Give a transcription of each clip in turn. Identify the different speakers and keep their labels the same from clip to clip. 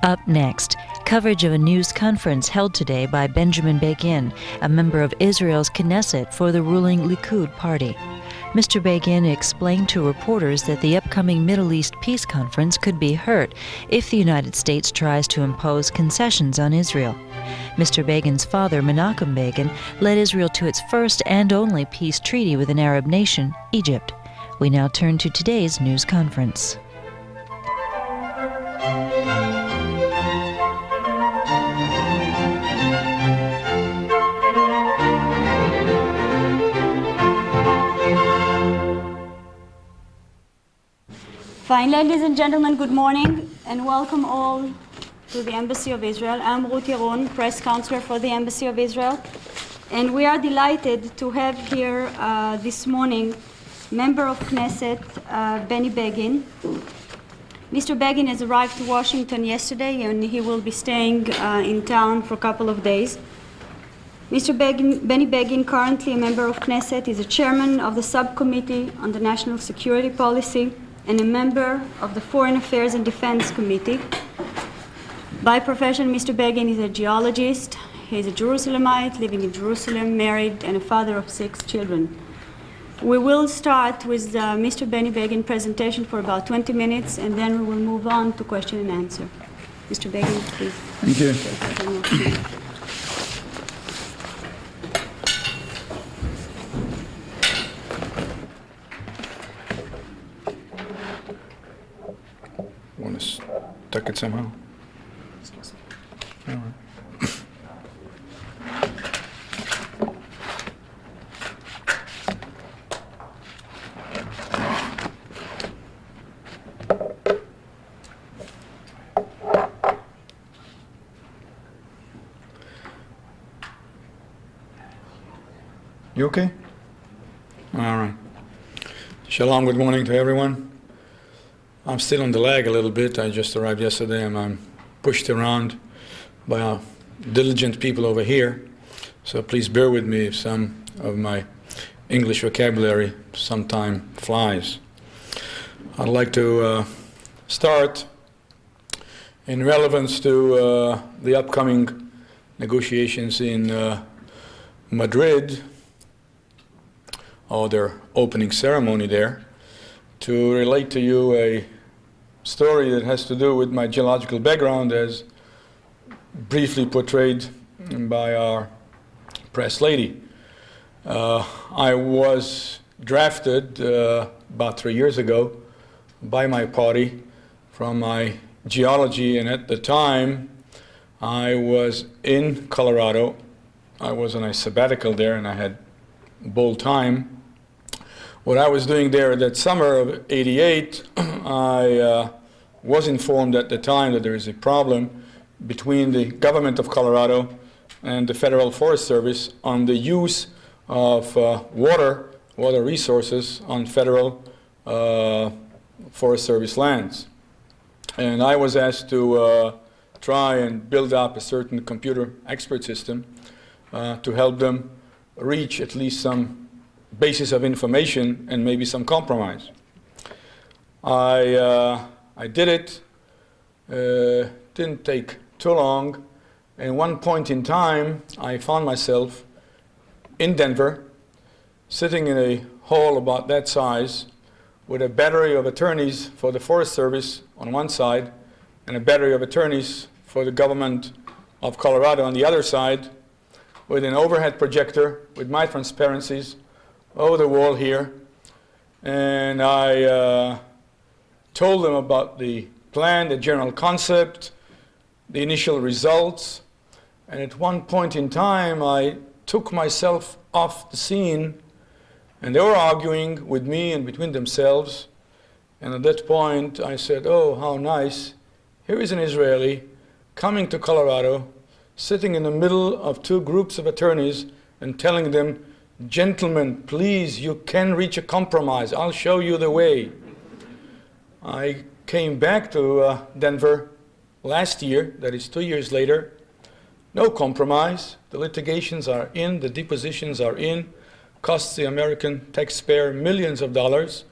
Speaker 1: Up next, coverage of a news conference held today by Benjamin Begin, a member of Israel's Knesset for the ruling Likud party. Mr. Begin explained to reporters that the upcoming Middle East peace conference could be hurt if the United States tries to impose concessions on Israel. Mr. Begin's father, Menachem Begin, led Israel to its first and only peace treaty with an Arab nation, Egypt. We now turn to today's news conference.
Speaker 2: Fine, ladies and gentlemen, good morning and welcome all to the Embassy of Israel. I'm Ruth Yaron, press counselor for the Embassy of Israel, and we are delighted to have here this morning member of Knesset, Benny Begin. Mr. Begin has arrived to Washington yesterday and he will be staying in town for a couple of days. Mr. Benny Begin, currently a member of Knesset, is a chairman of the subcommittee on the National Security Policy and a member of the Foreign Affairs and Defense Committee. By profession, Mr. Begin is a geologist. He is a Jerusalemite living in Jerusalem, married, and a father of 6 children. We will start with Mr. Benny Begin presentation for about 20 minutes, and then we will move on to question and answer. Mr. Begin, please.
Speaker 3: Thank you. Want to stuck it somehow? All right. You okay? All right. Shalom, good morning to everyone. I'm still on the lag a little bit. I just arrived yesterday and I'm pushed around by our diligent people over here. So please bear with me if some of my English vocabulary sometime flies. I'd like to start in relevance to the upcoming negotiations in Madrid, or their opening ceremony there, to relate to you a story that has to do with my geological background as briefly portrayed by our press lady. I was drafted about 3 years ago by my party from my geology, and at the time I was in Colorado. I was on a sabbatical there and I had bold time. What I was doing there that summer of '88, I was informed at the time that there is a problem between the government of Colorado and the Federal Forest Service on the use of water resources on Federal Forest Service lands. And I was asked to try and build up a certain computer expert system to help them reach at least some basis of information and maybe some compromise. I did it. Didn't take too long. At one point in time, I found myself in Denver, sitting in a hall about that size, with a battery of attorneys for the Forest Service on one side, and a battery of attorneys for the government of Colorado on the other side, with an overhead projector with my transparencies over the wall here. And I told them about the plan, the general concept, the initial results. And at one point in time, I took myself off the scene, and they were arguing with me and between themselves. And at that point, I said, oh, how nice. Here is an Israeli coming to Colorado, sitting in the middle of 2 groups of attorneys and telling them, gentlemen, please, you can reach a compromise. I'll show you the way. I came back to Denver last year, that is 2 years later. No compromise. The litigations are in, the depositions are in, costs the American taxpayer millions of dollars.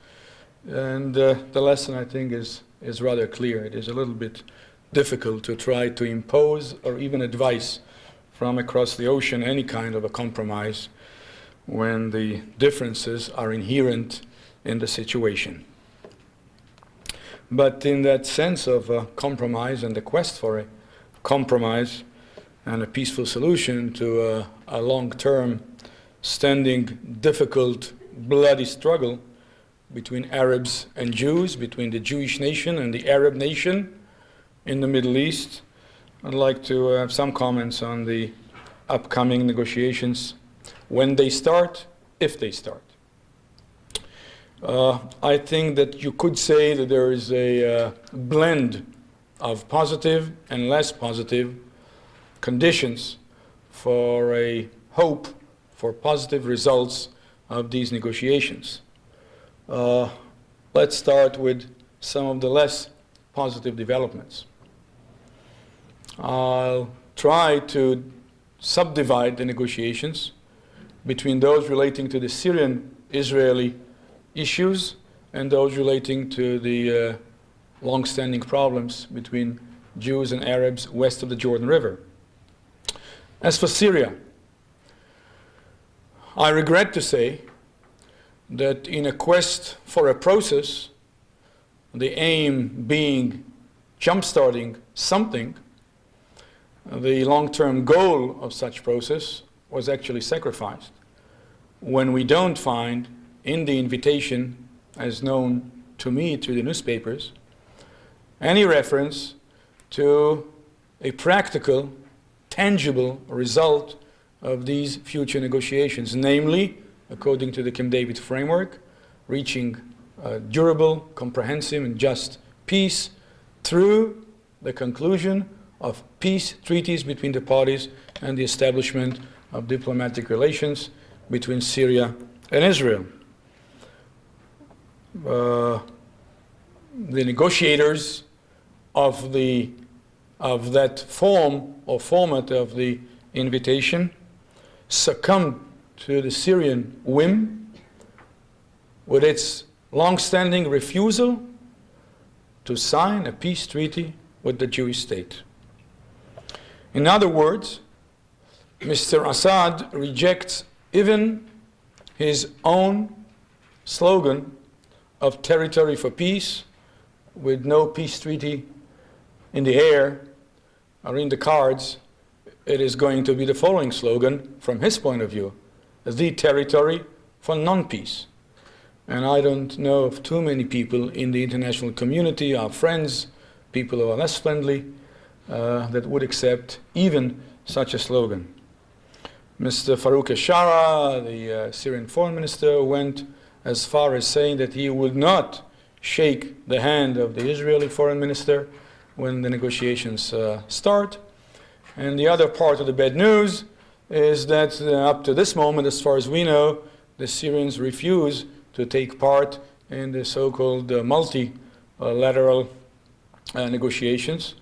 Speaker 3: And the lesson, I think, is rather clear. It is a little bit difficult to try to impose or even advise from across the ocean any kind of a compromise when the differences are inherent in the situation. But in that sense of a compromise and the quest for a compromise and a peaceful solution to a long-term, standing, difficult, bloody struggle between Arabs and Jews, between the Jewish nation and the Arab nation in the Middle East, I'd like to have some comments on the upcoming negotiations, when they start, if they start. I think that you could say that there is a blend of positive and less positive conditions for a hope for positive results of these negotiations. Let's start with some of the less positive developments. I'll try to subdivide the negotiations between those relating to the Syrian-Israeli issues and those relating to the long-standing problems between Jews and Arabs west of the Jordan River. As for Syria, I regret to say that in a quest for a process, the aim being jump-starting something, the long-term goal of such process was actually sacrificed when we don't find in the invitation, as known to me through the newspapers, any reference to a practical, tangible result of these future negotiations, namely, according to the Camp David framework, reaching a durable, comprehensive, and just peace through the conclusion of peace treaties between the parties and the establishment of diplomatic relations between Syria and Israel. The negotiators of that form or format of the invitation succumbed to the Syrian whim with its long-standing refusal to sign a peace treaty with the Jewish state. In other words, Mr. Assad rejects even his own slogan of territory for peace, with no peace treaty in the air or in the cards. It is going to be the following slogan from his point of view: the territory for non-peace. And I don't know of too many people in the international community, our friends, people who are less friendly, that would accept even such a slogan. Mr. Farouk Eshara, the Syrian foreign minister, went as far as saying that he would not shake the hand of the Israeli foreign minister when the negotiations start. And the other part of the bad news is that up to this moment, as far as we know, the Syrians refuse to take part in the so-called multilateral negotiations,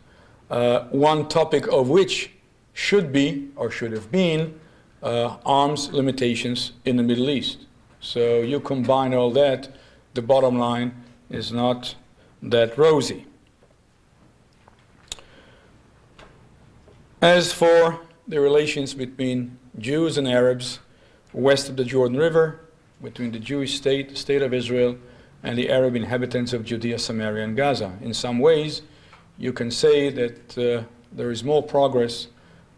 Speaker 3: one topic of which should be, or should have been, arms limitations in the Middle East. So you combine all that, the bottom line is not that rosy. As for the relations between Jews and Arabs west of the Jordan River, between the Jewish state, the state of Israel, and the Arab inhabitants of Judea, Samaria, and Gaza, in some ways, you can say that there is more progress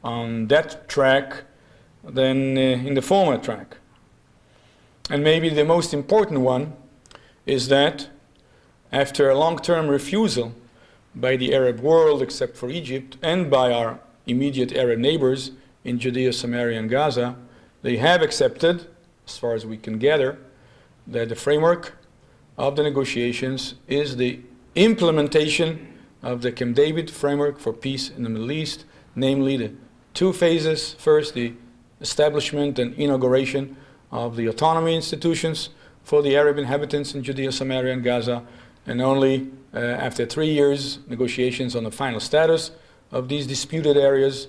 Speaker 3: on that track than in the former track. And maybe the most important one is that after a long-term refusal by the Arab world, except for Egypt, and by our immediate Arab neighbors in Judea, Samaria, and Gaza, they have accepted, as far as we can gather, that the framework of the negotiations is the implementation of the Camp David framework for peace in the Middle East, namely the two phases. First, the establishment and inauguration of the autonomy institutions for the Arab inhabitants in Judea, Samaria, and Gaza, and only after 3 years, negotiations on the final status of these disputed areas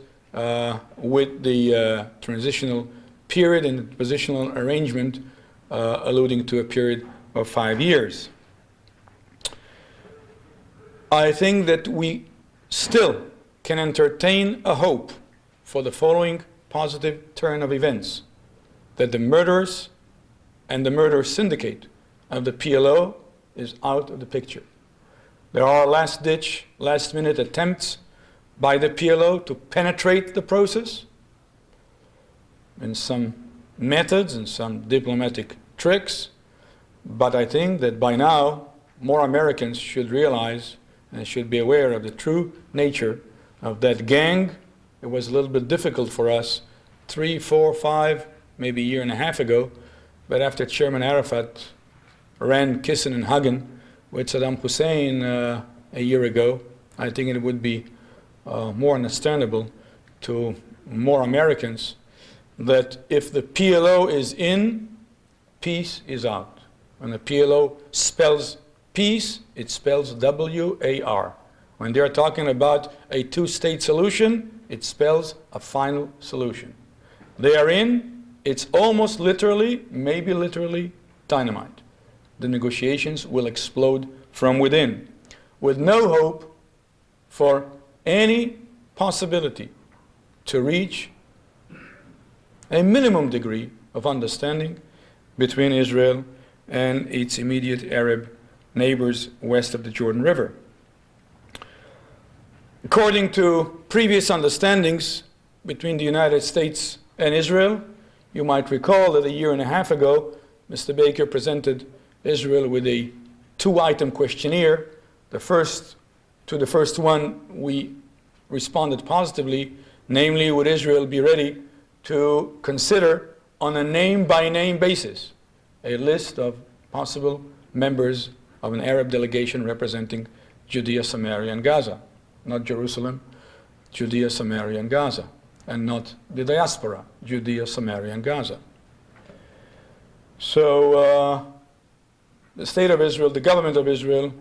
Speaker 3: with the transitional period and the positional arrangement alluding to a period of 5 years. I think that we still can entertain a hope for the following positive turn of events: that the murderers and the murder syndicate of the PLO is out of the picture. There are last-ditch, last-minute attempts by the PLO to penetrate the process in some methods and some diplomatic tricks, but I think that by now more Americans should realize and should be aware of the true nature of that gang. It was a little bit difficult for us 3, 4, 5, maybe a year and a half ago, but after Chairman Arafat ran kissing and hugging with Saddam Hussein a year ago, I think it would be more understandable to more Americans that if the PLO is in, peace is out. When the PLO spells peace, it spells W-A-R. When they're talking about a two-state solution, it spells a final solution. They are in, it's almost literally, maybe literally, dynamite. The negotiations will explode from within, with no hope for any possibility to reach a minimum degree of understanding between Israel and its immediate Arab neighbors west of the Jordan River. According to previous understandings between the United States and Israel, you might recall that a year and a half ago, Mr. Baker presented Israel with a 2-item questionnaire. To the first one, we responded positively, namely, would Israel be ready to consider on a name-by-name basis a list of possible members of an Arab delegation representing Judea, Samaria, and Gaza. Not Jerusalem, Judea, Samaria, and Gaza. And not the diaspora, Judea, Samaria, and Gaza. So the state of Israel, the government of Israel,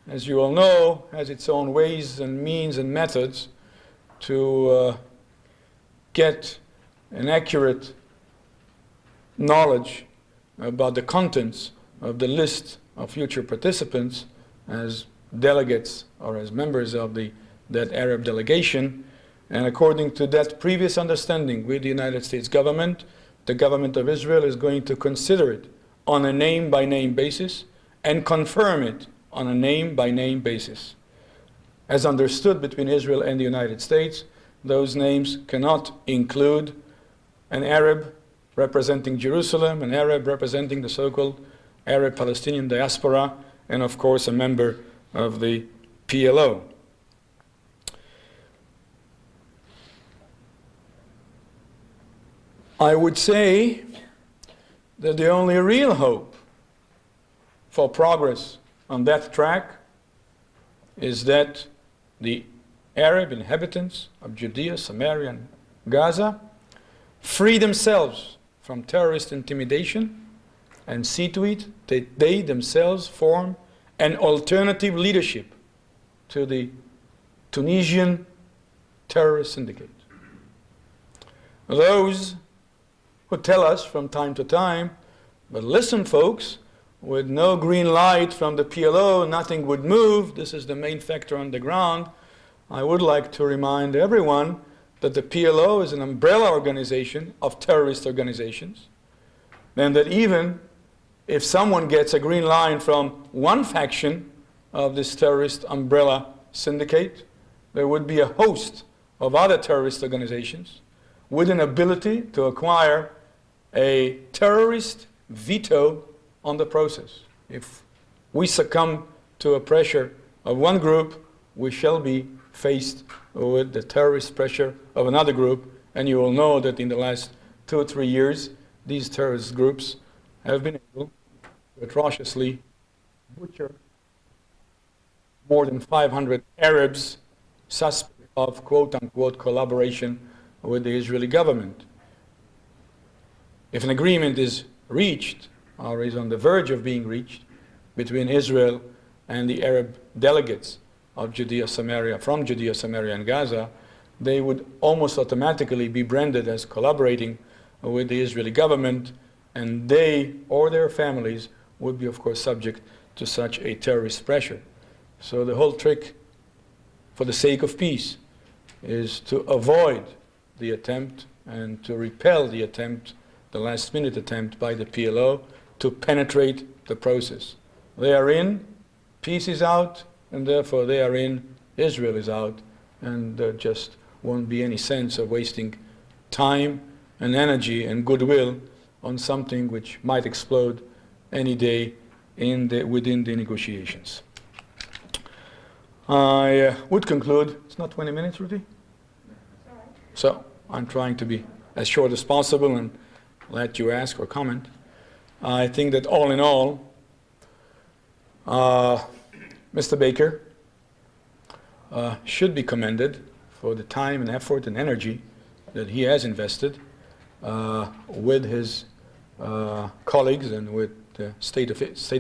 Speaker 3: as you all know, has its own ways and means and methods to get an accurate knowledge about the contents of the list of future participants as delegates or as members of that Arab delegation. And according to that previous understanding with the United States government, the government of Israel is going to consider it on a name-by-name basis and confirm it on a name-by-name basis. As understood between Israel and the United States, those names cannot include an Arab representing Jerusalem, an Arab representing the so-called Arab Palestinian diaspora, and of course a member of the PLO. I would say that the only real hope for progress on that track is that the Arab inhabitants of Judea, Samaria, and Gaza free themselves from terrorist intimidation and see to it that they themselves form an alternative leadership to the Tunisian terrorist syndicate. Those who tell us from time to time, but listen folks, with no green light from the PLO, nothing would move, this is the main factor on the ground, I would like to remind everyone that the PLO is an umbrella organization of terrorist organizations, and that even if someone gets a green line from one faction of this terrorist umbrella syndicate, there would be a host of other terrorist organizations with an ability to acquire a terrorist veto on the process. If we succumb to a pressure of one group, we shall be faced with the terrorist pressure of another group, and you will know that in the last 2 or 3 years, these terrorist groups have been able to atrociously butcher more than 500 Arabs suspect of quote-unquote collaboration with the Israeli government. If an agreement is reached, or is on the verge of being reached, between Israel and the Arab delegates of Judea, Samaria, from Judea, Samaria, and Gaza, they would almost automatically be branded as collaborating with the Israeli government, and they or their families would be, of course, subject to such a terrorist pressure. So the whole trick for the sake of peace is to avoid the attempt and to repel the attempt, the last-minute attempt by the PLO to penetrate the process. They are in, peace is out, and therefore they are in, Israel is out, and there just won't be any sense of wasting time and energy and goodwill on something which might explode any day within the negotiations. I would conclude. It's not 20 minutes, Rudy? So I'm trying to be as short as possible and let you ask or comment. I think that all in all, Mr. Baker should be commended for the time and effort and energy that he has invested with his colleagues and with the State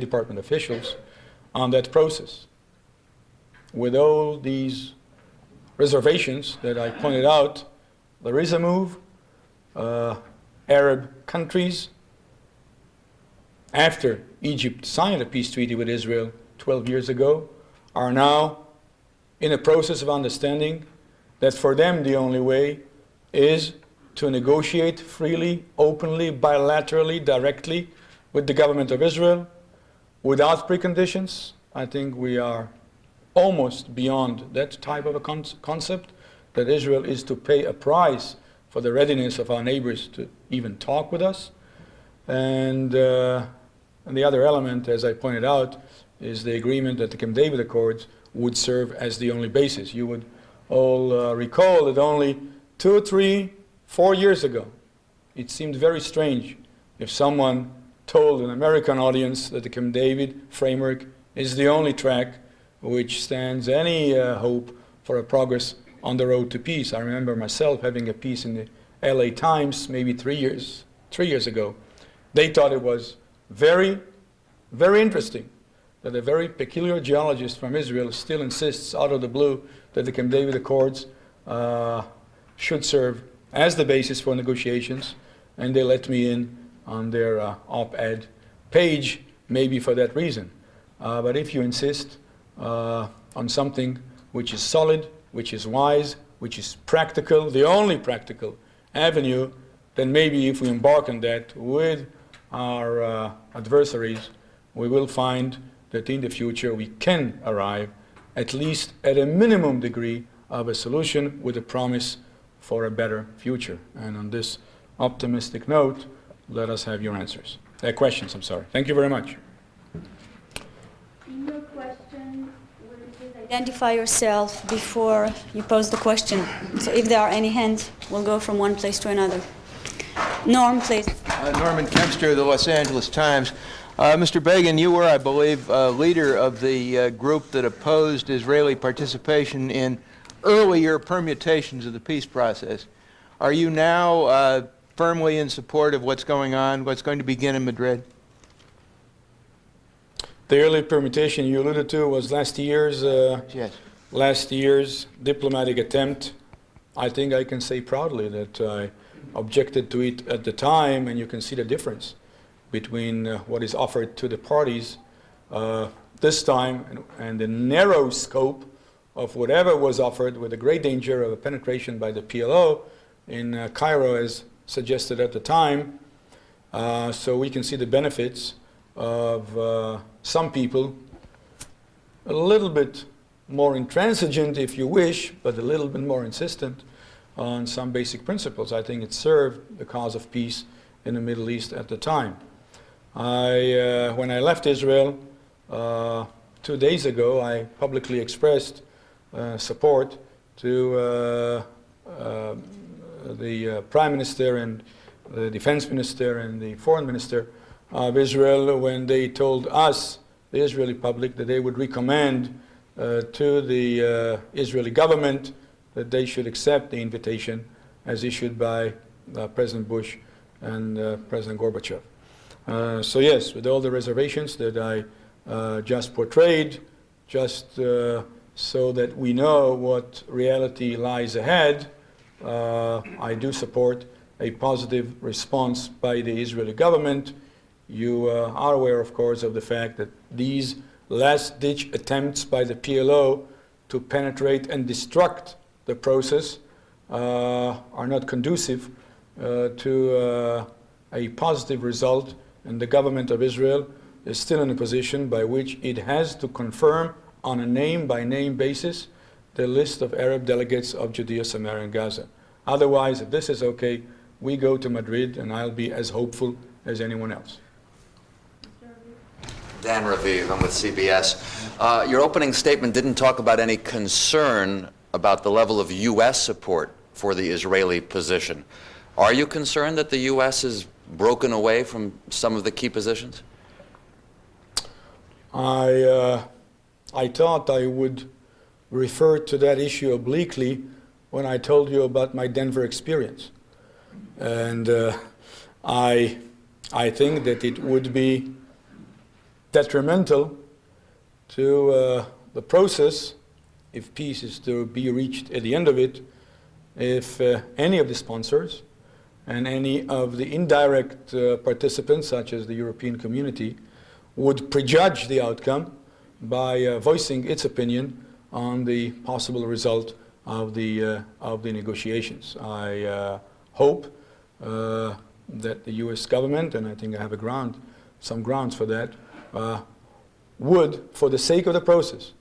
Speaker 3: Department officials on that process. With all these reservations that I pointed out, there is a move. Arab countries, after Egypt signed a peace treaty with Israel 12 years ago, are now in a process of understanding that for them the only way is to negotiate freely, openly, bilaterally, directly with the government of Israel without preconditions. I think we are almost beyond that type of a concept, that Israel is to pay a price for the readiness of our neighbors to even talk with us. And the other element, as I pointed out, is the agreement that the Camp David Accords would serve as the only basis. You would all recall that only 2, 3, 4 years ago, it seemed very strange if someone told an American audience that the Camp David framework is the only track which stands any hope for a progress on the road to peace. I remember myself having a piece in the LA Times maybe 3 years ago. They thought it was very, very interesting that a very peculiar geologist from Israel still insists out of the blue that the Camp David Accords should serve as the basis for negotiations, and they let me in on their op-ed page, maybe for that reason. But if you insist on something which is solid, which is wise, which is practical, the only practical avenue, then maybe if we embark on that with our adversaries, we will find that in the future we can arrive at least at a minimum degree of a solution with a promise for a better future. And on this optimistic note, let us have your answers. Questions, I'm sorry. Thank you very much.
Speaker 2: In your question, will you please identify yourself before you pose the question? So if there are any hands, we'll go from one place to another. Norm, please.
Speaker 4: Norman Kempster, the Los Angeles Times. Mr. Begin, you were, I believe, leader of the group that opposed Israeli participation in earlier permutations of the peace process. Are you now firmly in support of what's going on, what's going to begin in Madrid?
Speaker 3: The early permutation you alluded to was last year's diplomatic attempt. I think I can say proudly that I objected to it at the time, and you can see the difference between what is offered to the parties this time and the narrow scope of whatever was offered, with a great danger of a penetration by the PLO in Cairo, as suggested at the time. So we can see the benefits of some people a little bit more intransigent, if you wish, but a little bit more insistent on some basic principles. I think it served the cause of peace in the Middle East at the time. When I left Israel 2 days ago, I publicly expressed support to the Prime Minister and the Defense Minister and the Foreign Minister of Israel when they told us, the Israeli public, that they would recommend to the Israeli government that they should accept the invitation as issued by President Bush and President Gorbachev. So yes, with all the reservations that I just portrayed, just so that we know what reality lies ahead, I do support a positive response by the Israeli government. You are aware, of course, of the fact that these last-ditch attempts by the PLO to penetrate and destruct the process are not conducive to a positive result, and the government of Israel is still in a position by which it has to confirm on a name-by-name basis the list of Arab delegates of Judea, Samaria, and Gaza. Otherwise, if this is okay, we go to Madrid, and I'll be as hopeful as anyone else.
Speaker 5: Dan Raviv, I'm with CBS. Your opening statement didn't talk about any concern about the level of U.S. support for the Israeli position. Are you concerned that the U.S. has broken away from some of the key positions?
Speaker 3: I thought I would refer to that issue obliquely when I told you about my Denver experience. And I think that it would be detrimental to the process, if peace is to be reached at the end of it, if any of the sponsors and any of the indirect participants, such as the European community, would prejudge the outcome by voicing its opinion on the possible result of the negotiations. I hope that the U.S. government, and I think I have some grounds for that, would, for the sake of the process,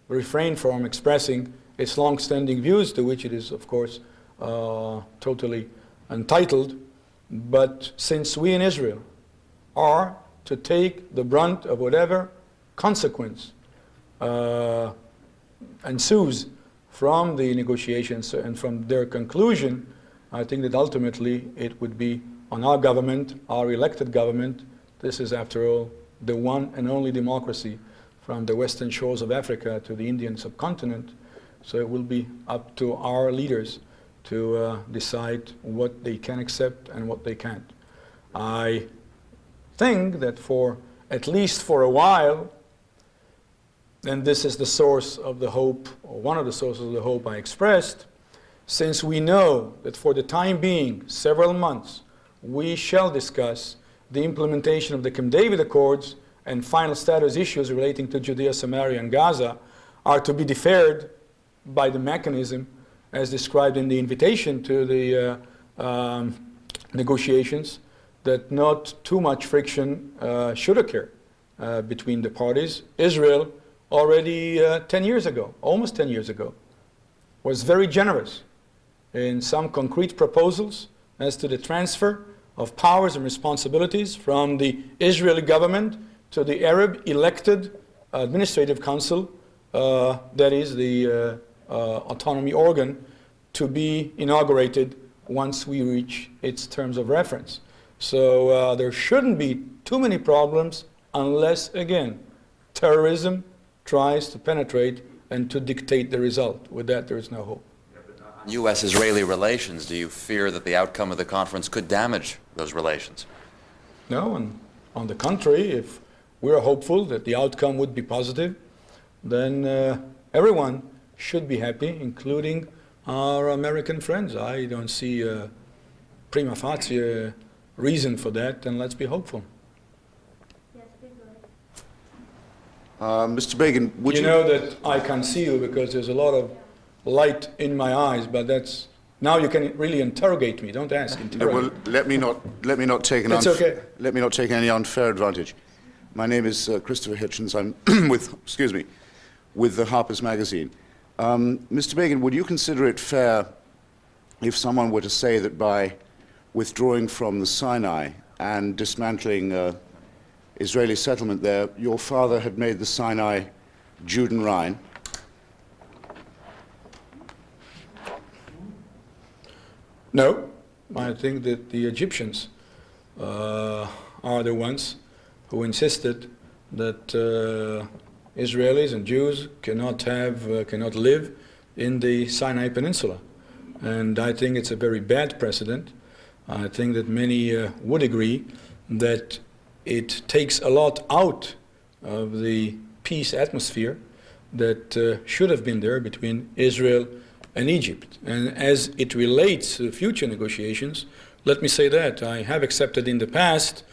Speaker 3: refrain from expressing its long-standing views, to which it is, of course, totally entitled. But since we in Israel are to take the brunt of whatever consequence ensues from the negotiations and from their conclusion, I think that ultimately it would be on our government, our elected government. This is, after all, the one and only democracy from the western shores of Africa to the Indian subcontinent. So it will be up to our leaders to decide what they can accept and what they can't. I think that at least for a while, and this is the source of the hope, or one of the sources of the hope I expressed, since we know that for the time being, several months, we shall discuss the implementation of the Camp David Accords and final status issues relating to Judea, Samaria, and Gaza are to be deferred by the mechanism as described in the invitation to the negotiations, that not too much friction should occur between the parties. Israel already 10 years ago, almost 10 years ago, was very generous in some concrete proposals as to the transfer of powers and responsibilities from the Israeli government to the Arab elected administrative council, that is the autonomy organ, to be inaugurated once we reach its terms of reference. So there shouldn't be too many problems unless, again, terrorism tries to penetrate and to dictate the result. With that, there is no hope.
Speaker 5: U.S.-Israeli relations, do you fear that the outcome of the conference could damage those relations?
Speaker 3: No, and on the contrary, if we're hopeful that the outcome would be positive, then everyone should be happy, including our American friends. I don't see a prima facie reason for that, and let's be hopeful.
Speaker 6: Mr. Begin, would
Speaker 3: you know that I can't see you because there's a lot of light in my eyes, but that's now you can really interrogate me. Don't ask. Interrogate.
Speaker 6: Well, let me not take any unfair advantage. My name is Christopher Hitchens. I'm with the Harper's Magazine. Mr. Begin, would you consider it fair if someone were to say that by withdrawing from the Sinai and dismantling Israeli settlement there, your father had made the Sinai Judenrein?
Speaker 3: No, I think that the Egyptians are the ones who insisted that Israelis and Jews cannot live in the Sinai Peninsula. And I think it's a very bad precedent. I think that many would agree that it takes a lot out of the peace atmosphere that should have been there between Israel and Egypt. And as it relates to future negotiations, let me say that I have accepted in the past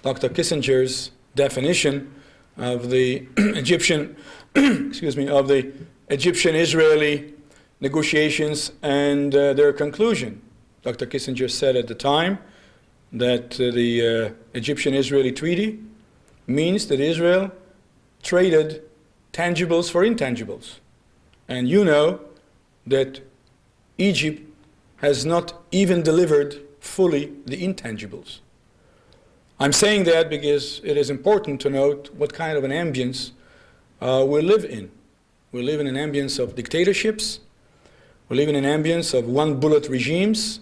Speaker 3: Dr. Kissinger's definition of the Egyptian, of the Egyptian-Israeli negotiations and their conclusion. Dr. Kissinger said at the time that the Egyptian-Israeli treaty means that Israel traded tangibles for intangibles. And you know that Egypt has not even delivered fully the intangibles. I'm saying that because it is important to note what kind of an ambience we live in. We live in an ambience of dictatorships. We live in an ambience of one-bullet regimes,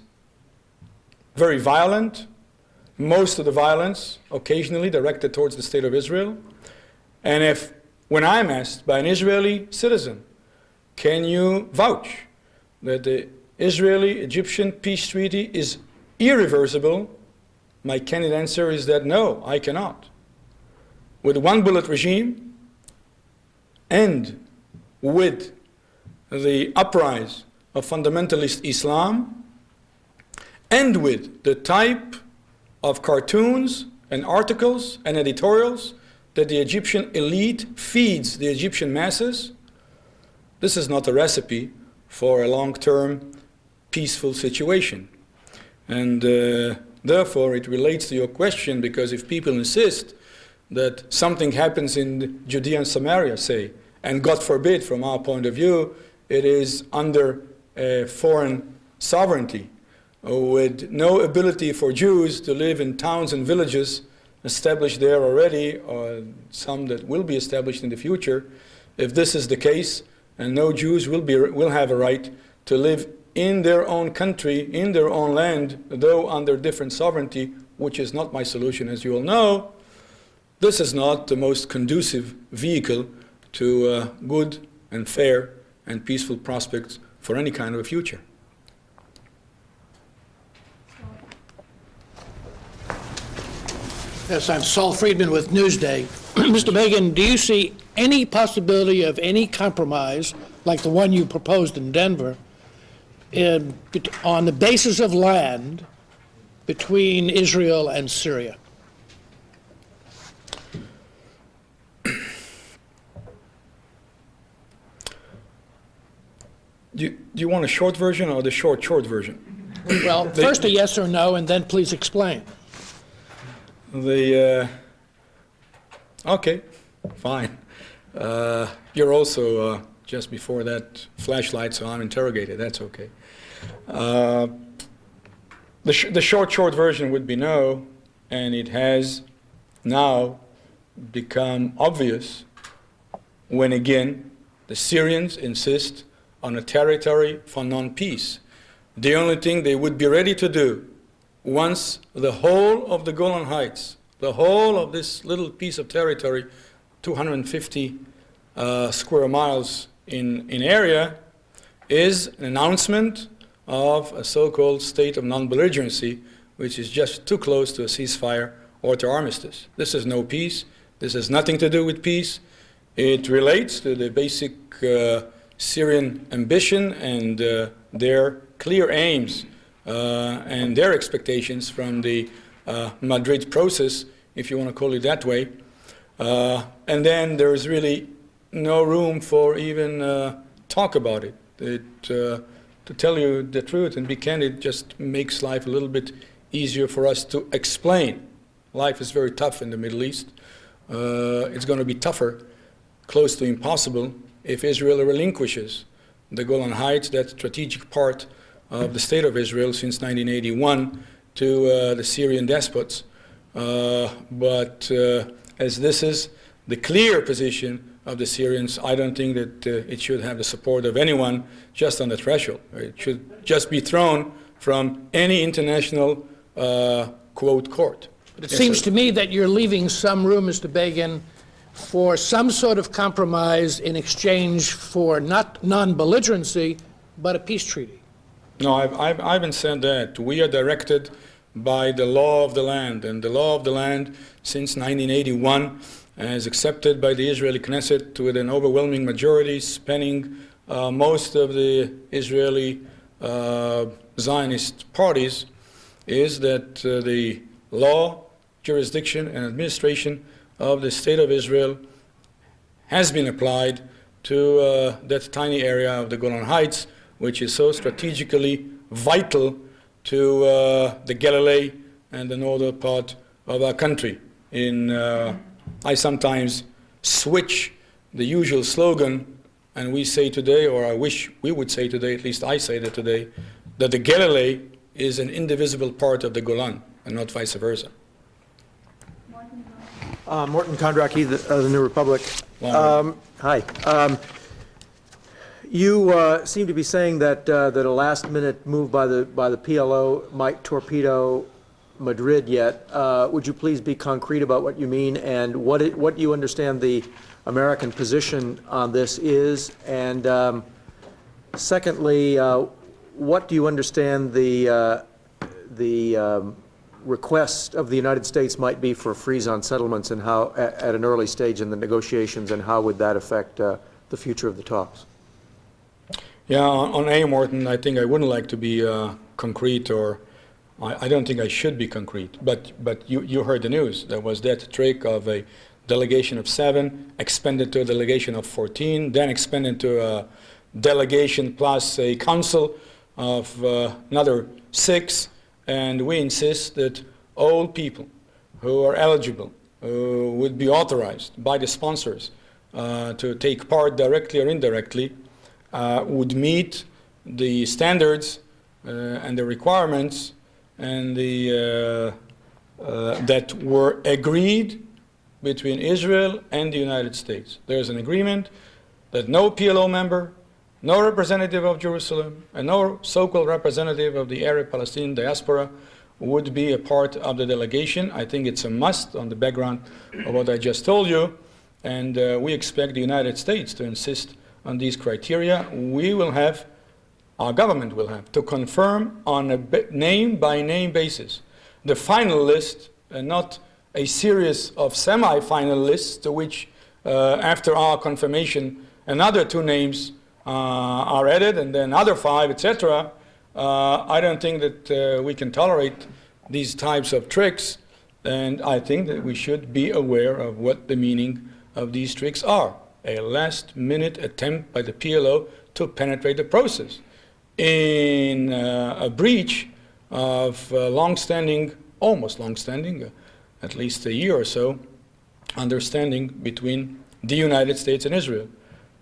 Speaker 3: very violent, most of the violence occasionally directed towards the State of Israel. And when I'm asked by an Israeli citizen, can you vouch that the Israeli-Egyptian peace treaty is irreversible, my candid answer is that no, I cannot. With one-bullet regime and with the uprise of fundamentalist Islam and with the type of cartoons and articles and editorials that the Egyptian elite feeds the Egyptian masses, this is not a recipe for a long-term peaceful situation. And therefore it relates to your question, because if people insist that something happens in Judea and Samaria, say, and God forbid from our point of view, it is under foreign sovereignty, with no ability for Jews to live in towns and villages established there already, or some that will be established in the future, if this is the case, and no Jews will have a right to live in their own country, in their own land, though under different sovereignty, which is not my solution, as you all know, this is not the most conducive vehicle to good and fair and peaceful prospects for any kind of a future.
Speaker 7: Yes, I'm Saul Friedman with Newsday. Mr. Begin, do you see any possibility of any compromise, like the one you proposed in Denver, on the basis of land between Israel and Syria?
Speaker 3: Do you want a short version or the short version?
Speaker 7: Well, first a yes or no, and then please explain.
Speaker 3: Okay, fine. You're also just before that flashlight, so I'm interrogated. That's okay. The short version would be no, and it has now become obvious when again the Syrians insist on a territory for non-peace. The only thing they would be ready to do once the whole of the Golan Heights, the whole of this little piece of territory, 250 square miles in area, is an announcement of a so-called state of non-belligerency, which is just too close to a ceasefire or to armistice. This is no peace. This has nothing to do with peace. It relates to the basic Syrian ambition and their clear aims and their expectations from the Madrid process, if you want to call it that way. And then there is really no room for even talk about it. To tell you the truth and be candid just makes life a little bit easier for us to explain. Life is very tough in the Middle East. It's going to be tougher, close to impossible, if Israel relinquishes the Golan Heights, that strategic part of the state of Israel since 1981, to the Syrian despots. But as this is the clear position of the Syrians, I don't think that it should have the support of anyone just on the threshold. It should just be thrown from any international, quote, court.
Speaker 7: But it seems to me that you're leaving some room, Mr. Begin, for some sort of compromise in exchange for not non-belligerency, but a peace treaty.
Speaker 3: No, I haven't said that. We are directed by the law of the land, and the law of the land since 1981 is accepted by the Israeli Knesset with an overwhelming majority spanning most of the Israeli Zionist parties, is that the law, jurisdiction, and administration of the State of Israel has been applied to that tiny area of the Golan Heights, which is so strategically vital to the Galilee and the northern part of our country. I sometimes switch the usual slogan, and we say today, or I wish we would say today, at least I say that today, that the Galilee is an indivisible part of the Golan, and not vice versa.
Speaker 8: Morton Kondracki, the New Republic. Hi. You seem to be saying that a last-minute move by the PLO might torpedo Madrid yet. Would you please be concrete about what you mean and what you understand the American position on this is? And secondly, what do you understand the request of the United States might be for a freeze on settlements, and how, at an early stage in the negotiations, and how would that affect the future of the talks?
Speaker 3: Yeah, on A, Morton, I think I wouldn't like to be concrete, or I don't think I should be concrete. But you heard the news. There was that trick of a delegation of 7, expanded to a delegation of 14, then expanded to a delegation plus a council of another 6. And we insist that all people who are eligible, who would be authorized by the sponsors to take part directly or indirectly, would meet the standards and the requirements and that were agreed between Israel and the United States. There's an agreement that no PLO member, no representative of Jerusalem, and no so-called representative of the Arab Palestinian diaspora would be a part of the delegation. I think it's a must on the background of what I just told you, and we expect the United States to insist on these criteria. We will have, our government will have, to confirm on a name-by-name basis the final list, and not a series of semi-final lists to which, after our confirmation, another 2 names are added, and then other 5, etc. I don't think that we can tolerate these types of tricks, and I think that we should be aware of what the meaning of these tricks are. A last-minute attempt by the PLO to penetrate the process in a breach of long-standing, almost long-standing, at least a year or so, understanding between the United States and Israel.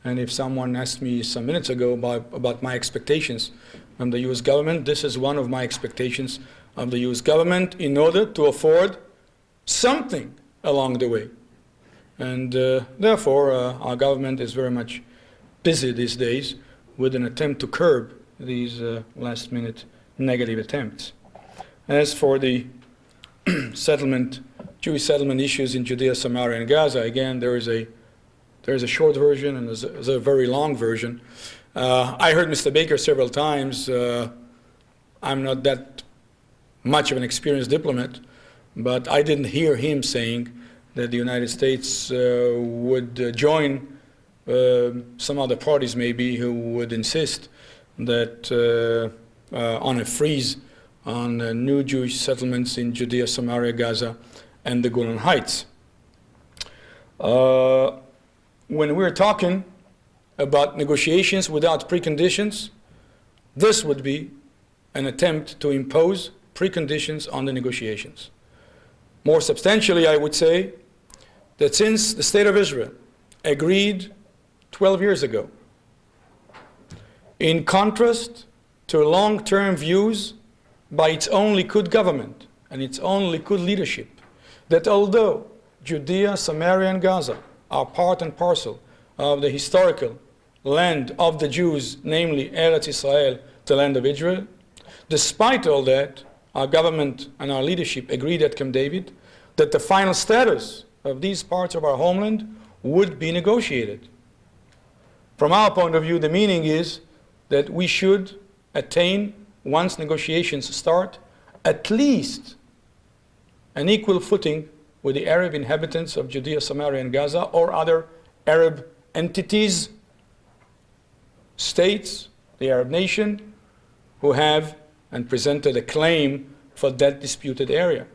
Speaker 3: And if someone asked me some minutes ago about my expectations from the U.S. government, this is one of my expectations of the U.S. government in order to afford something along the way. And therefore, our government is very much busy these days with an attempt to curb these last-minute negative attempts. As for the Jewish settlement issues in Judea, Samaria, and Gaza, again, there is a short version and there's a very long version. I heard Mr. Baker several times. I'm not that much of an experienced diplomat, but I didn't hear him saying that the United States would join some other parties maybe who would insist that on a freeze on new Jewish settlements in Judea, Samaria, Gaza, and the Golan Heights. When we're talking about negotiations without preconditions, this would be an attempt to impose preconditions on the negotiations. More substantially, I would say that since the State of Israel agreed 12 years ago, in contrast to long-term views by its own Likud government and its own Likud leadership, that although Judea, Samaria, and Gaza are part and parcel of the historical land of the Jews, namely Eretz Israel, the land of Israel, despite all that, our government and our leadership agreed at Camp David that the final status of these parts of our homeland would be negotiated. From our point of view, the meaning is that we should attain, once negotiations start, at least an equal footing with the Arab inhabitants of Judea, Samaria, and Gaza, or other Arab entities, states, the Arab nation, who have and presented a claim for that disputed area.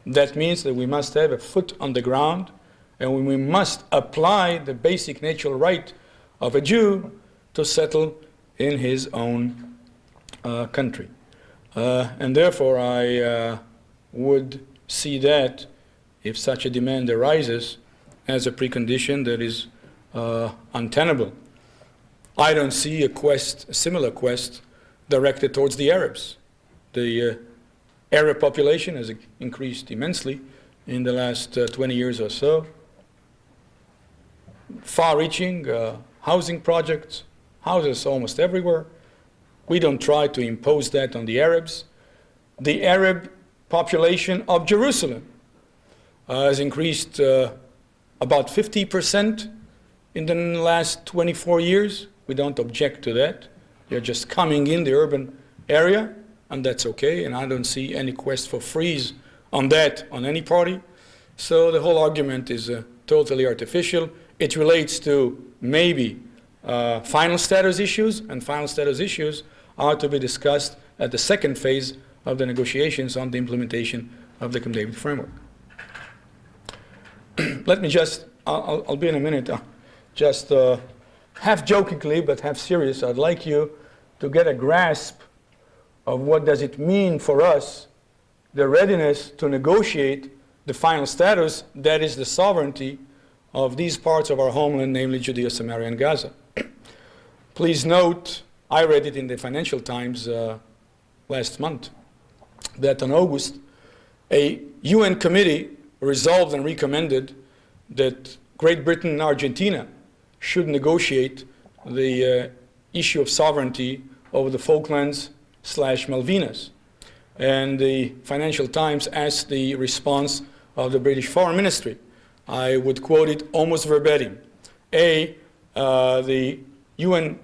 Speaker 3: That means that we must have a foot on the ground, and we must apply the basic natural right of a Jew to settle in his own country. And therefore, I would see that, if such a demand arises, as a precondition that is untenable. I don't see a similar quest directed towards the Arabs. The Arab population has increased immensely in the last 20 years or so. Far-reaching housing projects, houses almost everywhere. We don't try to impose that on the Arabs. The Arab population of Jerusalem has increased about 50% in the last 24 years. We don't object to that. They're just coming in the urban area, and that's okay, and I don't see any quest for freeze on that on any party. So the whole argument is totally artificial. It relates to maybe final status issues, and final status issues are to be discussed at the second phase of the negotiations on the implementation of the Camp David framework. Let me just, I'll be in a minute, just half jokingly but half serious, I'd like you to get a grasp of what does it mean for us, the readiness to negotiate the final status, that is the sovereignty of these parts of our homeland, namely Judea, Samaria, and Gaza. Please note, I read it in the Financial Times last month, that in August, a UN committee resolved and recommended that Great Britain and Argentina should negotiate the issue of sovereignty over the Falklands/Malvinas. And the Financial Times asked the response of the British Foreign Ministry. I would quote it almost verbatim. A, the UN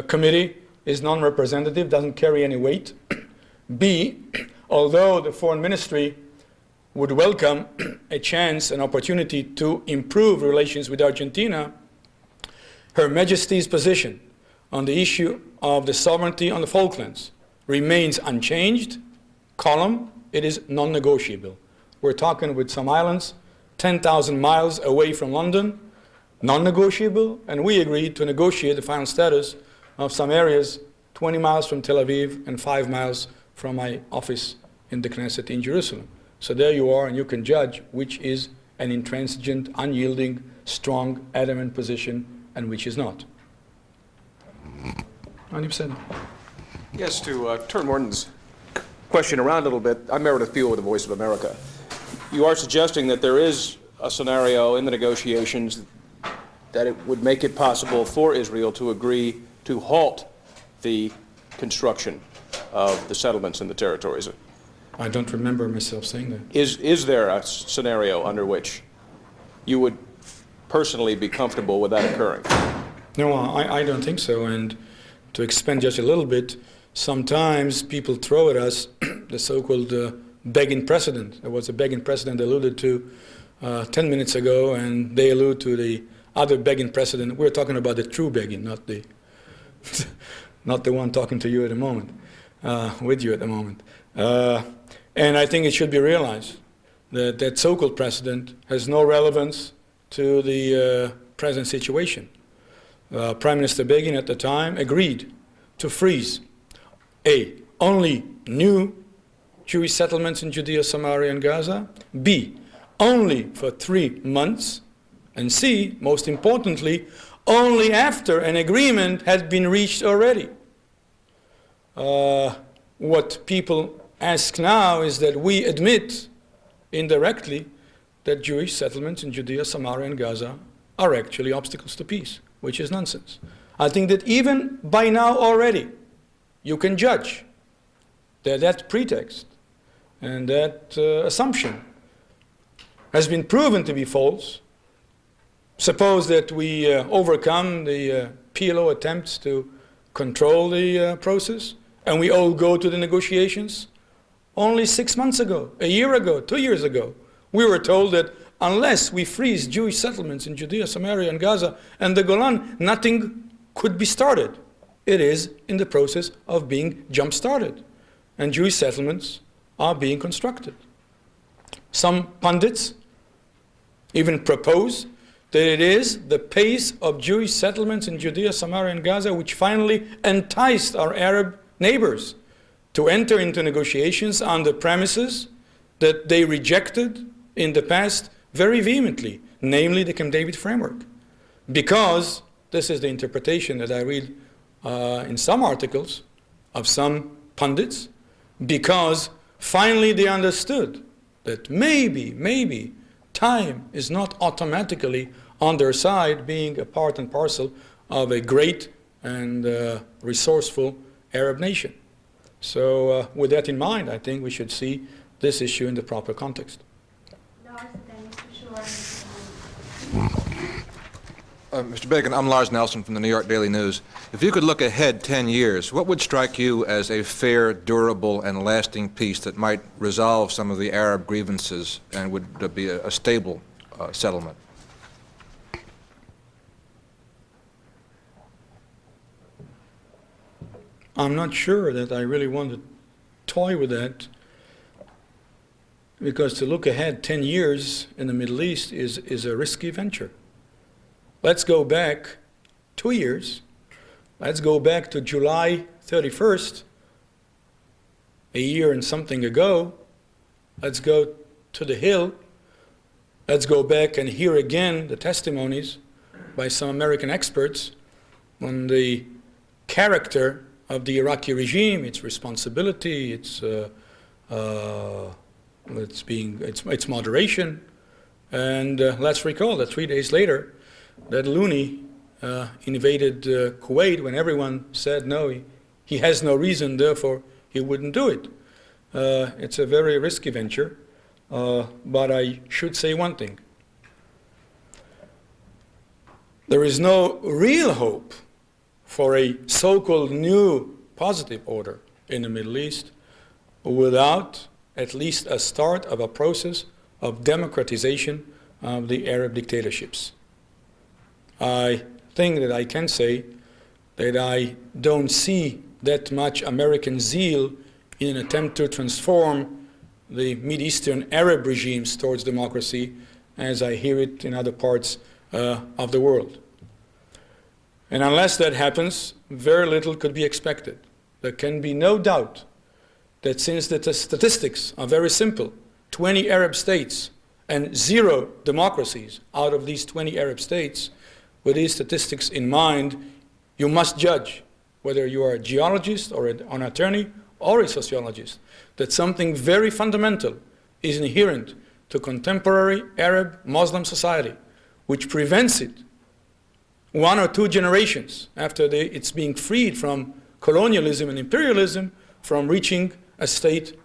Speaker 3: committee is non-representative, doesn't carry any weight. B, although the Foreign Ministry would welcome a chance, an opportunity to improve relations with Argentina, Her Majesty's position on the issue of the sovereignty on the Falklands remains unchanged. Column, it is non-negotiable. We're talking with some islands 10,000 miles away from London, non-negotiable, and we agreed to negotiate the final status of some areas 20 miles from Tel Aviv and 5 miles from my office in the Knesset in Jerusalem. So there you are, and you can judge which is an intransigent, unyielding, strong, adamant position, and which is not. 90%.
Speaker 9: Yes, to turn Morton's question around a little bit, I'm Meredith Buell with the Voice of America. You are suggesting that there is a scenario in the negotiations that it would make it possible for Israel to agree to halt the construction of the settlements in the territories.
Speaker 3: I don't remember myself saying that.
Speaker 9: Is there a scenario under which you would personally be comfortable with that occurring?
Speaker 3: No, I don't think so. And to expand just a little bit, sometimes people throw at us the so-called begging precedent. There was a begging precedent alluded to 10 minutes ago, and they allude to the other begging precedent. We're talking about the true begging, not the not the one talking to you at the moment, with you at the moment. And I think it should be realized that that so-called precedent has no relevance to the present situation. Prime Minister Begin at the time agreed to freeze A, only new Jewish settlements in Judea, Samaria, and Gaza, B, only for 3 months, and C, most importantly, only after an agreement had been reached already. What people ask now is that we admit indirectly that Jewish settlements in Judea, Samaria, and Gaza are actually obstacles to peace, which is nonsense. I think that even by now already, you can judge that that pretext and that assumption has been proven to be false. Suppose that we overcome the PLO attempts to control the process, and we all go to the negotiations. Only 6 months ago, a year ago, 2 years ago, we were told that unless we freeze Jewish settlements in Judea, Samaria, and Gaza, and the Golan, nothing could be started. It is in the process of being jump-started, and Jewish settlements are being constructed. Some pundits even propose that it is the pace of Jewish settlements in Judea, Samaria, and Gaza which finally enticed our Arab neighbors to enter into negotiations on the premises that they rejected in the past very vehemently, namely the Camp David framework. Because, this is the interpretation that I read in some articles of some pundits, because finally they understood that maybe time is not automatically on their side, being a part and parcel of a great and resourceful Arab nation. So with that in mind, I think we should see this issue in the proper context.
Speaker 10: Mr. Bacon, I'm Lars Nelson from the New York Daily News. If you could look ahead 10 years, what would strike you as a fair, durable, and lasting peace that might resolve some of the Arab grievances and would be a stable settlement?
Speaker 3: I'm not sure that I really want to toy with that, because to look ahead 10 years in the Middle East is a risky venture. Let's go back 2 years. Let's go back to July 31st, a year and something ago. Let's go to the Hill. Let's go back and hear again the testimonies by some American experts on the character of the Iraqi regime, its responsibility, its moderation. And let's recall that 3 days later, that loony invaded Kuwait when everyone said no, he has no reason, therefore he wouldn't do it. It's a very risky venture, but I should say one thing. There is no real hope for a so-called new positive order in the Middle East without at least a start of a process of democratization of the Arab dictatorships. I think that I can say that I don't see that much American zeal in an attempt to transform the Mideastern Arab regimes towards democracy as I hear it in other parts of the world. And unless that happens, very little could be expected. There can be no doubt that since the statistics are very simple, 20 Arab states and 0 democracies out of these 20 Arab states, with these statistics in mind, you must judge whether you are a geologist or an attorney or a sociologist, that something very fundamental is inherent to contemporary Arab Muslim society, which prevents it 1 or 2 generations after it's being freed from colonialism and imperialism from reaching a state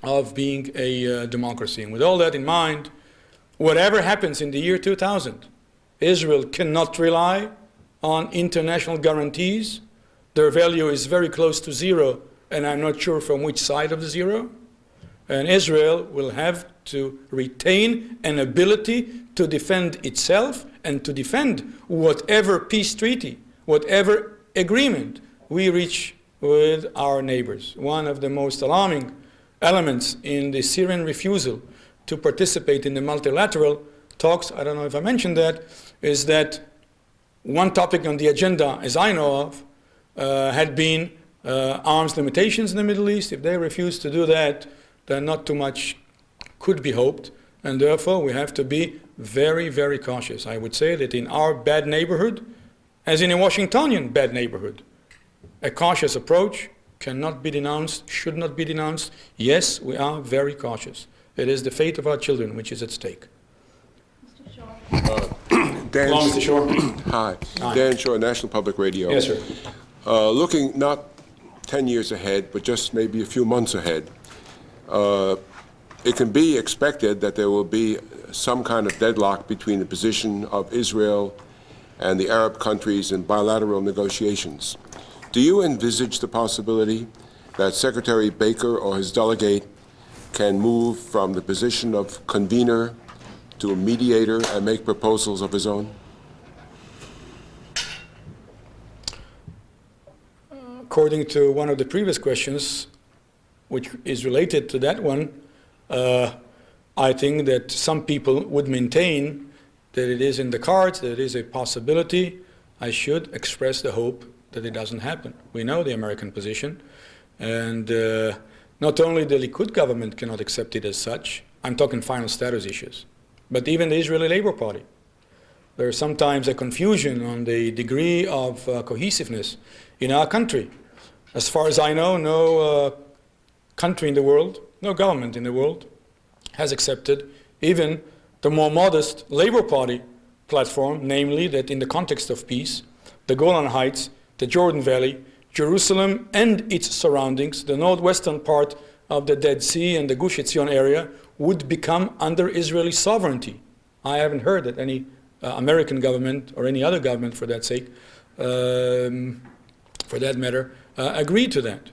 Speaker 3: of being a democracy. And with all that in mind, whatever happens in the year 2000, Israel cannot rely on international guarantees. Their value is very close to 0, and I'm not sure from which side of the 0. And Israel will have to retain an ability to defend itself and to defend whatever peace treaty, whatever agreement we reach with our neighbors. One of the most alarming elements in the Syrian refusal to participate in the multilateral talks, I don't know if I mentioned that, is that one topic on the agenda, as I know of, had been arms limitations in the Middle East. If they refuse to do that, then not too much could be hoped, and therefore we have to be very, very cautious. I would say that in our bad neighborhood, as in a Washingtonian bad neighborhood, a cautious approach cannot be denounced, should not be denounced. Yes, we are very cautious. It is the fate of our children which is at stake.
Speaker 11: Dan
Speaker 3: Shore.
Speaker 11: Hi. Dan Shore, National Public Radio.
Speaker 3: Yes, sir.
Speaker 11: Looking not 10 years ahead, but just maybe a few months ahead, it can be expected that there will be some kind of deadlock between the position of Israel and the Arab countries in bilateral negotiations. Do you envisage the possibility that Secretary Baker or his delegate can move from the position of convener to a mediator and make proposals of his own?
Speaker 3: According to one of the previous questions, which is related to that one, I think that some people would maintain that it is in the cards, that it is a possibility, I should express the hope that it doesn't happen. We know the American position, and not only the Likud government cannot accept it as such, I'm talking final status issues, but even the Israeli Labor Party. There is sometimes a confusion on the degree of cohesiveness in our country. As far as I know, no country in the world, no government in the world has accepted even the more modest Labor Party platform, namely that in the context of peace, the Golan Heights, the Jordan Valley, Jerusalem and its surroundings, the northwestern part of the Dead Sea and the Gush Etzion area would become under Israeli sovereignty. I haven't heard that any American government or any other government for that sake, for that matter, agreed to that.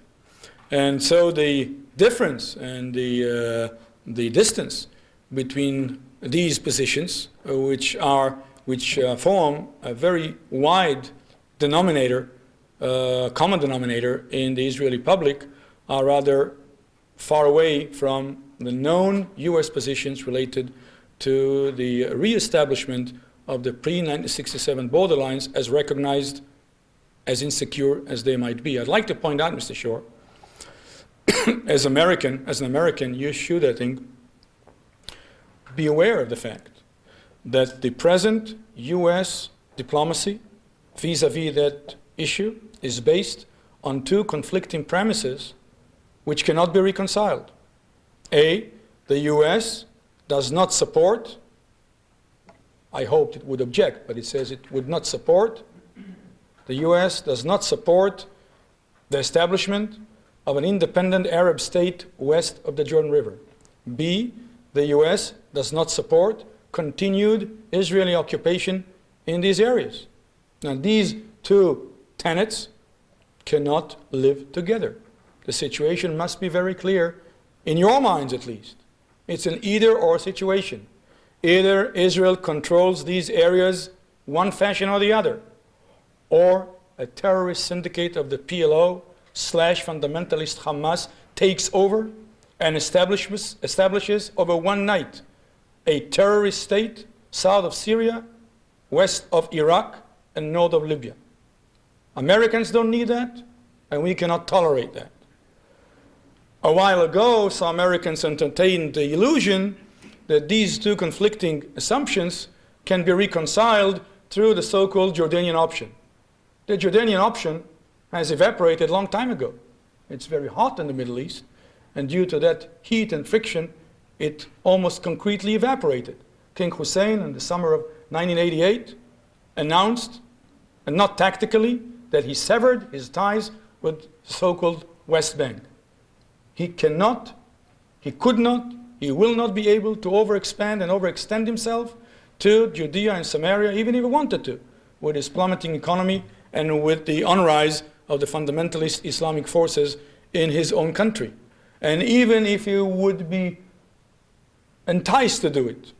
Speaker 3: And so the difference and the distance between these positions, which form a very wide denominator, common denominator in the Israeli public, are rather far away from the known U.S. positions related to the reestablishment of the pre-1967 borderlines as recognized as insecure as they might be. I'd like to point out, Mr. Shore, as an American, you should, I think, be aware of the fact that the present U.S. diplomacy vis-à-vis that issue is based on two conflicting premises which cannot be reconciled. A, the U.S. does not support, I hoped it would object, but it says it would not support, the U.S. does not support the establishment of an independent Arab state west of the Jordan River. B, the U.S. does not support continued Israeli occupation in these areas. Now, these two tenets cannot live together. The situation must be very clear, in your minds at least. It's an either-or situation. Either Israel controls these areas one fashion or the other, or a terrorist syndicate of the PLO/fundamentalist Hamas takes over and establishes over one night a terrorist state south of Syria, west of Iraq, and north of Libya. Americans don't need that, and we cannot tolerate that. A while ago, some Americans entertained the illusion that these two conflicting assumptions can be reconciled through the so-called Jordanian option. The Jordanian option has evaporated a long time ago. It's very hot in the Middle East, and due to that heat and friction, it almost concretely evaporated. King Hussein, in the summer of 1988, announced, and not tactically, that he severed his ties with the so-called West Bank. He cannot, he could not, he will not be able to overexpand and overextend himself to Judea and Samaria, even if he wanted to, with his plummeting economy and with the unrise of the fundamentalist Islamic forces in his own country. And even if he would be enticed to do it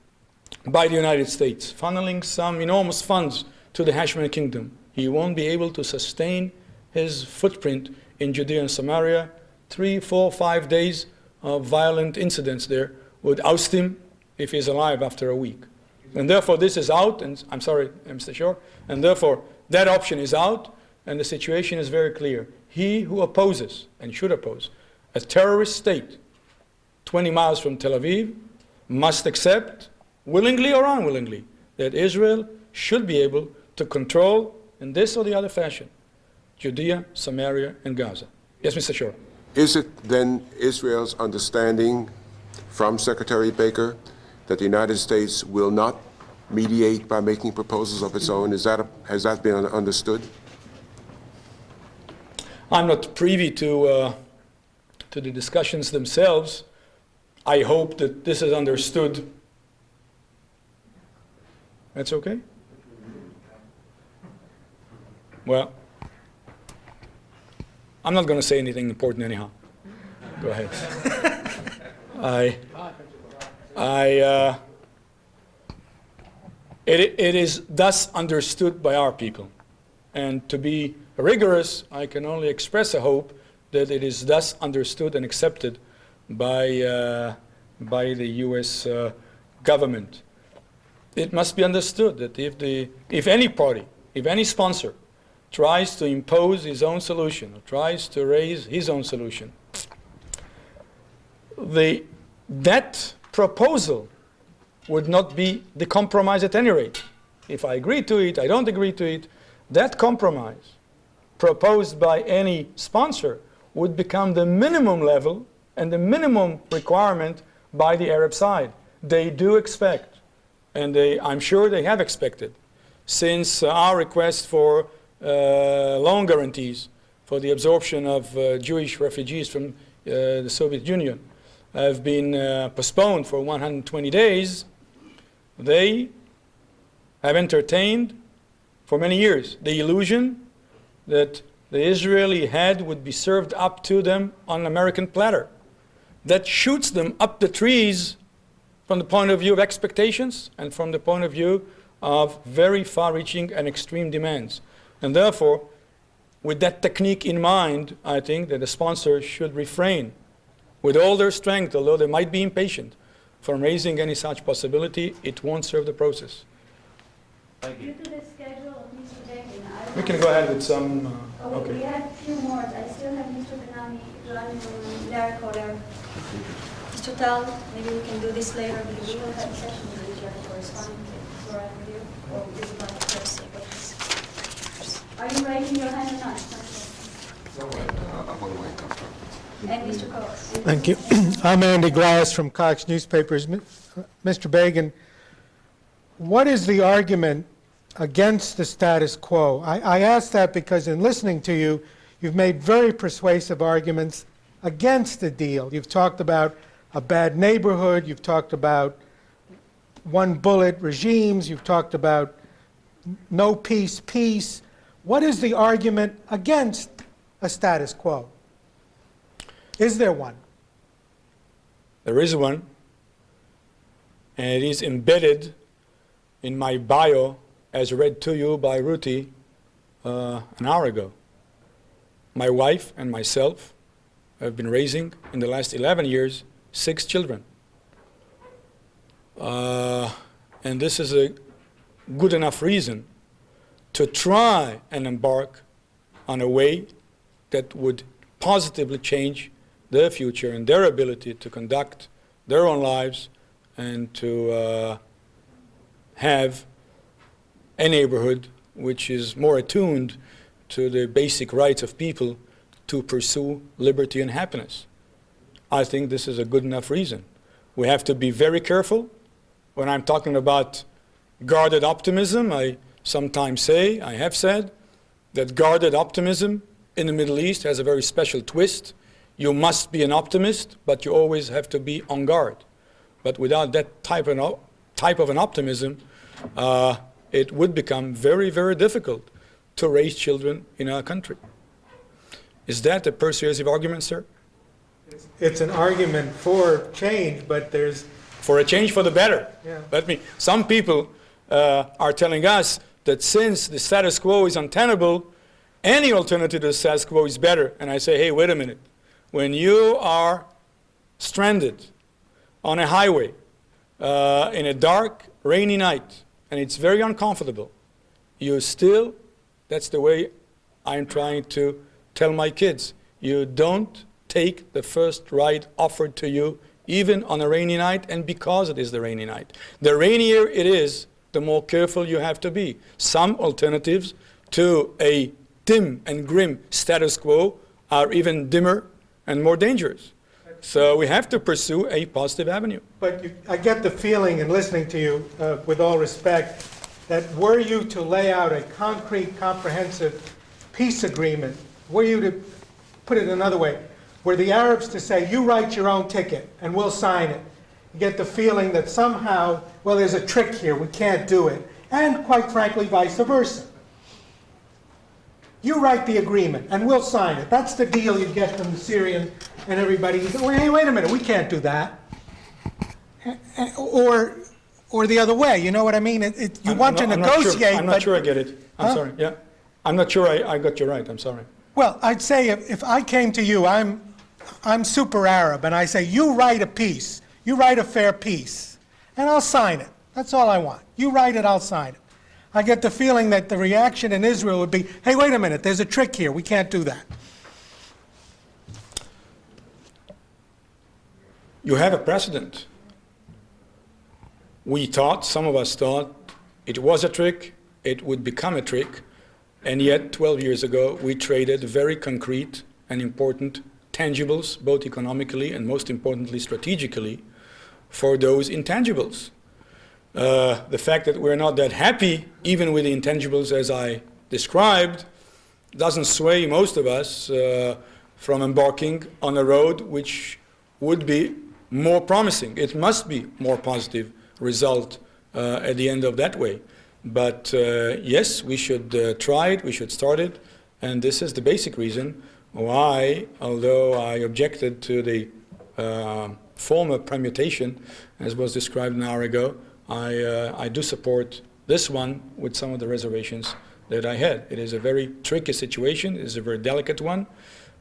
Speaker 3: by the United States, funneling some enormous funds to the Hashemite kingdom, he won't be able to sustain his footprint in Judea and Samaria. 3, 4, 5 days of violent incidents there would oust him if he's alive after a week. And therefore this is out, and I'm sorry, Mr. Shore, and therefore that option is out, and the situation is very clear. He who opposes, and should oppose, a terrorist state 20 miles from Tel Aviv must accept, willingly or unwillingly, that Israel should be able to control, in this or the other fashion, Judea, Samaria, and Gaza. Yes, Mr. Shore.
Speaker 11: Is it then Israel's understanding from Secretary Baker that the United States will not mediate by making proposals of its own? Has that been understood?
Speaker 3: I'm not privy to the discussions themselves. I hope that this is understood. That's okay? Well, I'm not going to say anything important anyhow. Go ahead. It is thus understood by our people. And to be rigorous, I can only express a hope that it is thus understood and accepted by the U.S. government. it must be understood that if any party, if any sponsor tries to impose his own solution, or tries to raise his own solution, that proposal would not be the compromise at any rate. If I agree to it, I don't agree to it, that compromise proposed by any sponsor would become the minimum level and the minimum requirement by the Arab side. They do expect, and I'm sure they have expected, since our request for loan guarantees for the absorption of Jewish refugees from the Soviet Union have been postponed for 120 days, they have entertained for many years the illusion that the Israeli head would be served up to them on an American platter. That shoots them up the trees from the point of view of expectations and from the point of view of very far-reaching and extreme demands. And therefore, with that technique in mind, I think that the sponsors should refrain with all their strength, although they might be impatient, from raising any such possibility. It won't serve the process.
Speaker 2: Due to the schedule of Mr. Begin,
Speaker 3: We can go ahead with some...
Speaker 2: We have a few more. I still have Mr. Benami, Larry Kohler. Mr. Tal, maybe we can do this later because we will have a session with each other corresponding to our review. Or this is like the first sequence. Are you raising your hand or not? And Mr. Cox.
Speaker 12: Thank you. I'm Andy Glass from Cox Newspapers. Mr. Begin, what is the argument against the status quo? I ask that because in listening to you, you've made very persuasive arguments against the deal. You've talked about a bad neighborhood, you've talked about one-bullet regimes, you've talked about no peace, peace. What is the argument against a status quo? Is there one?
Speaker 3: There is one, and it is embedded in my bio as read to you by Ruti an hour ago. My wife and myself have been raising, in the last 11 years, 6 children. And this is a good enough reason to try and embark on a way that would positively change their future and their ability to conduct their own lives and to have a neighborhood which is more attuned to the basic rights of people to pursue liberty and happiness. I think this is a good enough reason. We have to be very careful. When I'm talking about guarded optimism, I sometimes say, I have said, that guarded optimism in the Middle East has a very special twist. You must be an optimist, but you always have to be on guard. But without that type of an optimism, it would become very, very difficult to raise children in our country. Is that a persuasive argument, sir?
Speaker 12: It's an argument for change, but there's...
Speaker 3: For a change for the better.
Speaker 12: Yeah.
Speaker 3: Some people are telling us that since the status quo is untenable, any alternative to the status quo is better. And I say, hey, wait a minute. When you are stranded on a highway in a dark, rainy night, and it's very uncomfortable, you still, that's the way I'm trying to tell my kids, you don't take the first ride offered to you, even on a rainy night, and because it is the rainy night. The rainier it is, the more careful you have to be. Some alternatives to a dim and grim status quo are even dimmer and more dangerous. So we have to pursue a positive avenue.
Speaker 12: But I get the feeling in listening to you, with all respect, that were you to lay out a concrete, comprehensive peace agreement, were you to put it another way, were the Arabs to say, you write your own ticket and we'll sign it, you get the feeling that somehow, well, there's a trick here, we can't do it. And quite frankly, vice versa. You write the agreement and we'll sign it. That's the deal you get from the Syrians and everybody. You go, hey, wait a minute, we can't do that. Or the other way, you know what I mean? You want to negotiate.
Speaker 3: I'm not sure I get it. I'm sorry, yeah. I'm not sure I got you right, I'm sorry.
Speaker 12: Well, I'd say if I came to you, I'm super Arab, and I say, you write a peace, you write a fair peace, and I'll sign it. That's all I want. You write it, I'll sign it. I get the feeling that the reaction in Israel would be, hey, wait a minute, there's a trick here. We can't do that.
Speaker 3: You have a precedent. Some of us thought, it was a trick, it would become a trick, and yet 12 years ago we traded very concrete and important tangibles, both economically and most importantly strategically, for those intangibles. The fact that we're not that happy, even with the intangibles as I described, doesn't sway most of us from embarking on a road which would be more promising. It must be more positive result at the end of that way. But yes, we should try it, we should start it, and this is the basic reason why, although I objected to the former permutation, as was described an hour ago, I do support this one with some of the reservations that I had. It is a very tricky situation, it is a very delicate one,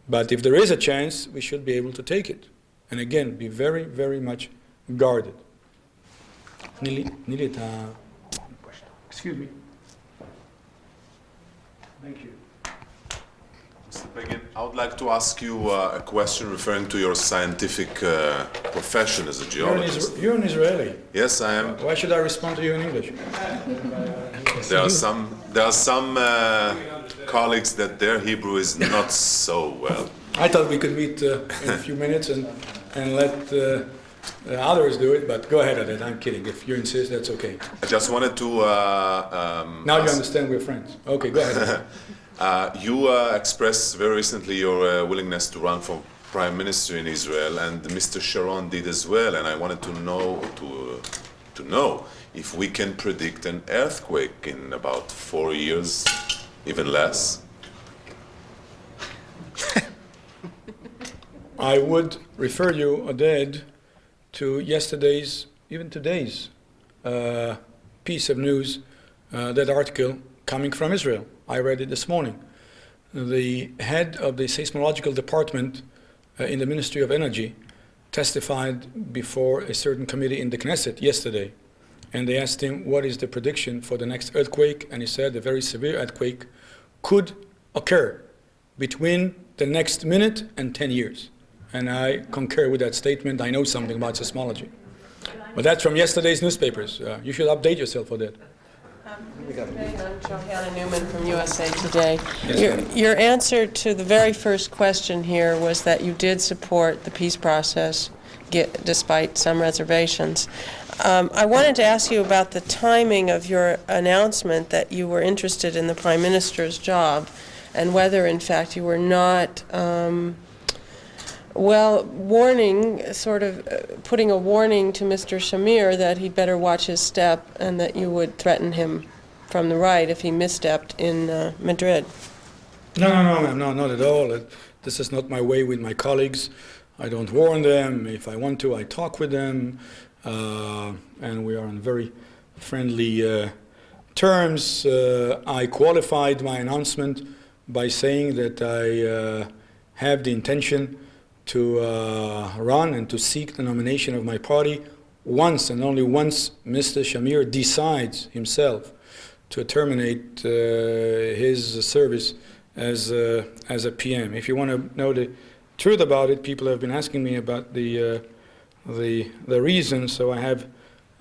Speaker 3: but if there is a chance, we should be able to take it. And again, be very, very much guarded. Excuse me. Thank you.
Speaker 13: Mr. Begin, I would like to ask you a question referring to your scientific profession as a geologist.
Speaker 3: You're an Israeli.
Speaker 13: Yes, I am.
Speaker 3: Why should I respond to you in English?
Speaker 13: There are some colleagues that their Hebrew is not so well.
Speaker 3: I thought we could meet in a few minutes and let others do it, but go ahead with it. I'm kidding. If you insist, that's okay.
Speaker 13: I just wanted to...
Speaker 3: now you understand we're friends. Okay, go ahead.
Speaker 13: You expressed very recently your willingness to run for Prime Minister in Israel, and Mr. Sharon did as well, and I wanted to know if we can predict an earthquake in about 4 years, even less.
Speaker 3: I would refer you, Oded, to yesterday's, even today's, piece of news, that article coming from Israel. I read it this morning. The head of the seismological department in the Ministry of Energy testified before a certain committee in the Knesset yesterday. And they asked him, what is the prediction for the next earthquake? And he said a very severe earthquake could occur between the next minute and 10 years. And I concur with that statement. I know something about seismology. But that's from yesterday's newspapers. You should update yourself for that.
Speaker 14: I'm Johanna Newman from USA Today.
Speaker 3: Yes,
Speaker 14: your answer to the very first question here was that you did support the peace process, despite some reservations. I wanted to ask you about the timing of your announcement that you were interested in the Prime Minister's job, and whether, in fact, you were not, putting a warning to Mr. Shamir that he'd better watch his step and that you would threaten him from the right if he misstepped in Madrid.
Speaker 3: No, ma'am, no, not at all. This is not my way with my colleagues. I don't warn them. If I want to, I talk with them. And we are on very friendly terms. I qualified my announcement by saying that I have the intention to run and to seek the nomination of my party once and only once Mr. Shamir decides himself to terminate his service as a PM. If you want to know the truth about it, people have been asking me about the reason, so I have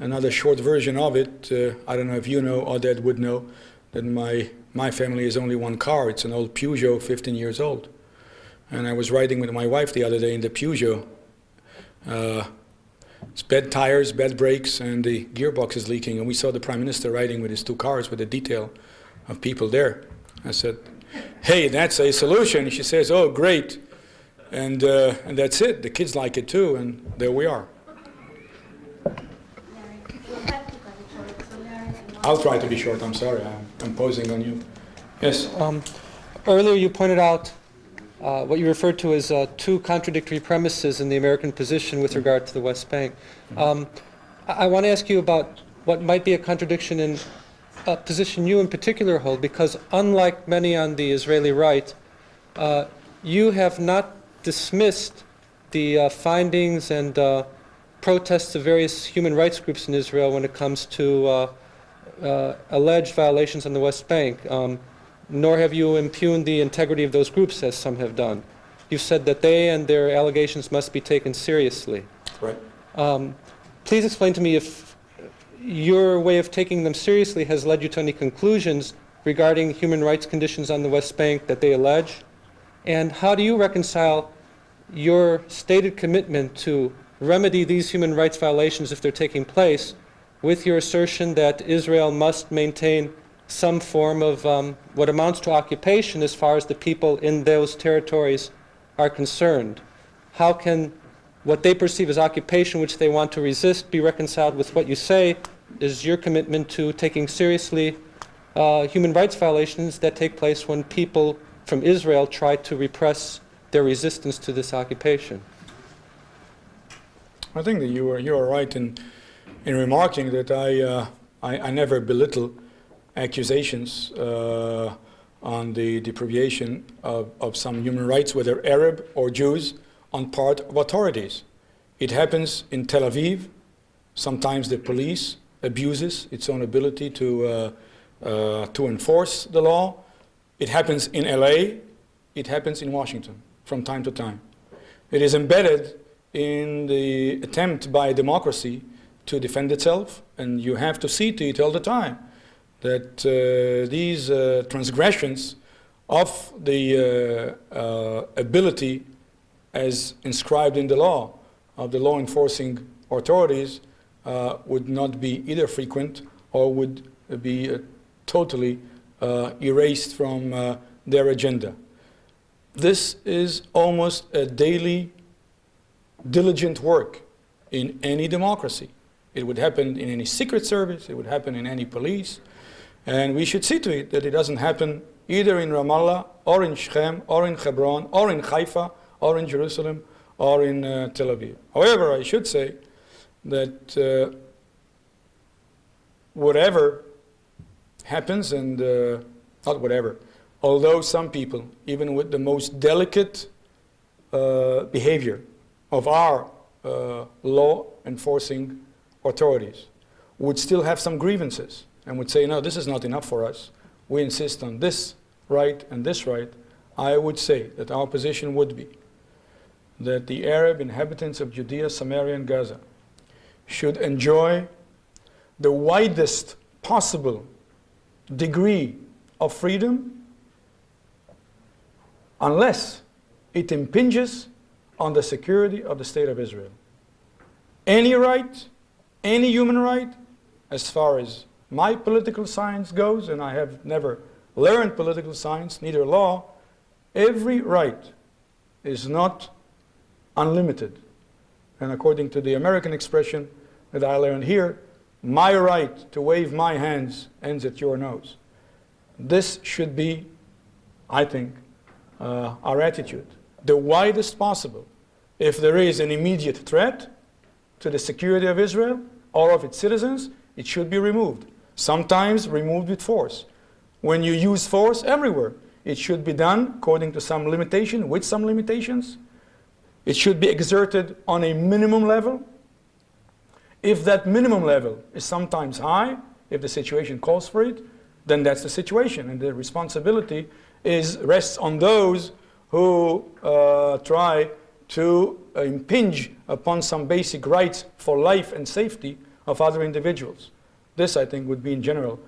Speaker 3: another short version of it. I don't know if you know, or Dad would know, that my family is only one car. It's an old Peugeot, 15 years old. And I was riding with my wife the other day in the Peugeot. It's bad tires, bad brakes, and the gearbox is leaking. And we saw the Prime Minister riding with his two cars with a detail of people there. I said, hey, that's a solution. She says, oh, great. And that's it. The kids like it too, and there we are. I'll try to be short. I'm sorry. I'm imposing on you. Yes?
Speaker 8: Earlier you pointed out what you referred to as two contradictory premises in the American position with regard to the West Bank. I want to ask you about what might be a contradiction in a position you in particular hold, because unlike many on the Israeli right, you have not dismissed the findings and
Speaker 15: protests of various human rights groups in Israel when it comes to alleged violations on the West Bank, nor have you impugned the integrity of those groups, as some have done. You've said that they and their allegations must be taken seriously.
Speaker 3: Right.
Speaker 15: Please explain to me if your way of taking them seriously has led you to any conclusions regarding human rights conditions on the West Bank that they allege, and how do you reconcile your stated commitment to remedy these human rights violations if they're taking place with your assertion that Israel must maintain some form of what amounts to occupation as far as the people in those territories are concerned? How can what they perceive as occupation, which they want to resist, be reconciled with what you say is your commitment to taking seriously human rights violations that take place when people from Israel try to repress their resistance to this occupation?
Speaker 3: I think that you are right in remarking that I never belittle accusations on the deprivation of some human rights, whether Arab or Jews, on part of authorities. It happens in Tel Aviv. Sometimes the police abuses its own ability to enforce the law. It happens in LA. It happens in Washington from time to time. It is embedded in the attempt by democracy to defend itself, and you have to see to it all the time that these transgressions of the ability as inscribed in the law of the law enforcing authorities would not be either frequent or would be totally erased from their agenda. This is almost a daily diligent work in any democracy. It would happen in any secret service, it would happen in any police, and we should see to it that it doesn't happen either in Ramallah or in Shechem or in Hebron or in Haifa or in Jerusalem or in Tel Aviv. However, I should say that whatever happens, and not whatever, although some people, even with the most delicate behavior of our law enforcing authorities, would still have some grievances and would say, no, this is not enough for us. We insist on this right and this right. I would say that our position would be that the Arab inhabitants of Judea, Samaria, and Gaza should enjoy the widest possible degree of freedom unless it impinges on the security of the State of Israel. Any right, any human right, as far as my political science goes, and I have never learned political science, neither law, every right is not unlimited. And according to the American expression that I learned here, my right to wave my hands ends at your nose. This should be, I think, our attitude. The widest possible. If there is an immediate threat to the security of Israel or of its citizens, it should be removed. Sometimes removed with force. When you use force everywhere, it should be done according to some limitation, with some limitations. It should be exerted on a minimum level. If that minimum level is sometimes high, if the situation calls for it, then that's the situation, and the responsibility rests on those who try to impinge upon some basic rights for life and safety of other individuals. This, I think, would be in general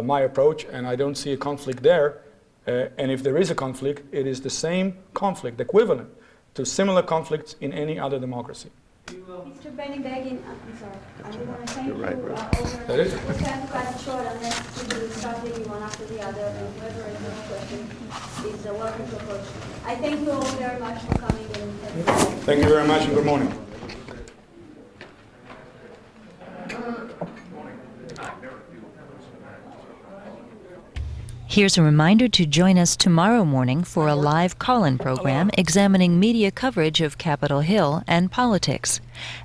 Speaker 3: my approach, and I don't see a conflict there. And if there is a conflict, it is the same conflict, equivalent to similar conflicts in any other democracy.
Speaker 2: Mr. Benny Begin, I'm sorry. I do want to thank you.
Speaker 3: That is it.
Speaker 2: We can't cut it short unless we start taking one after the other, and whoever has no question is welcome to approach. I thank you all very much for coming in.
Speaker 3: Thank you very much, and good morning.
Speaker 1: Here's a reminder to join us tomorrow morning for a live call-in program examining media coverage of Capitol Hill and politics.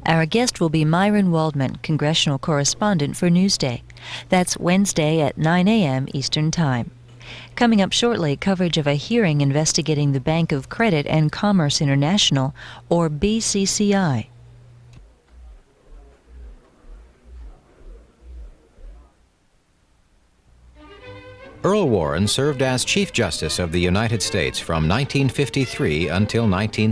Speaker 1: Our guest will be Myron Waldman, congressional correspondent for Newsday. That's Wednesday at 9 a.m. Eastern Time. Coming up shortly, coverage of a hearing investigating the Bank of Credit and Commerce International, or BCCI.
Speaker 16: Earl Warren served as Chief Justice of the United States from 1953 until 1960.